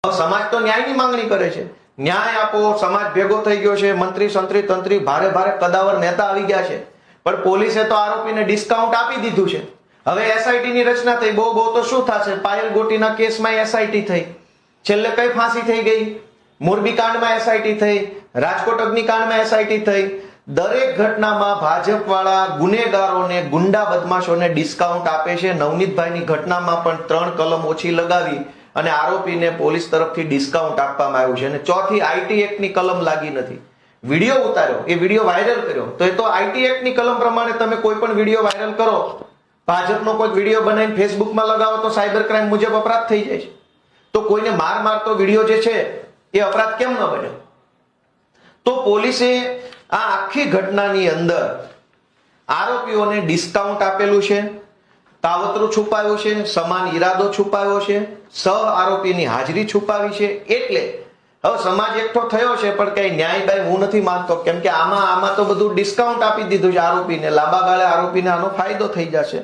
સમાજ તો ન્યાયની માંગણી કરે છે, ન્યાય આપો, સમાજ ભેગો થઈ ગયો છે, મંત્રી સંત્રી તંત્રી ભારે ભારે કદાવર નેતા આવી ગયા છે, પણ પોલીસે તો આરોપીને ડિસ્કાઉન્ટ આપી દીધું છે. હવે એસઆઈટી ની રચના થઈ, બહુ તો શું થશે? પાયલ ગોટીના કેસમાં એસઆઈટી થઈ, છેલ્લે કઈ ફાંસી થઈ ગઈ, મોરબી કાંડમાં એસઆઈટી થઈ, રાજકોટ અગ્નિકાંડમાં એસઆઈટી થઈ. દરેક ઘટનામાં ભાજપ વાળા ગુનેગારોને, ગુંડા બદમાશોને ડિસ્કાઉન્ટ આપે છે. નવનીતભાઈની ઘટનામાં પણ 3 કલમ ઓછી લગાવી અને આરોપીને પોલીસ તરફથી ડિસ્કાઉન્ટ આપવામાં આવ્યું છે. અને ચોથી આઈટી એક્ટની કલમ લાગી નથી. વિડીયો ઉતાર્યો, એ વિડીયો વાયરલ કર્યો, તો એ તો આઈટી એક્ટની કલમ પ્રમાણે તમે કોઈ પણ વિડીયો વાયરલ કરો, ભાજપનો કોઈ વિડીયો બનાવીને ફેસબુકમાં લગાવો તો સાયબર ક્રાઇમ મુજબ અપરાધ થઈ જાય છે. તો કોઈને મારતો વિડીયો જે છે એ અપરાધ કેમ ન બને? તો પોલીસે આ આખી ઘટનાની અંદર આરોપીઓને ડિસ્કાઉન્ટ આપેલું છે, કાવતરું છુપાવ્યું છે, સમાન ઈરાદો છુપાવ્યો છે, સહ આરોપીની હાજરી છુપાવી છે. એટલે હવે સમાજ એકઠો થયો છે, પણ કઈ ન્યાય બાય હું નથી માનતો, કેમ કે આમાં તો બધું ડિસ્કાઉન્ટ આપી દીધું છે આરોપીને. લાંબા ગાળે આરોપીને આનો ફાયદો થઈ જશે.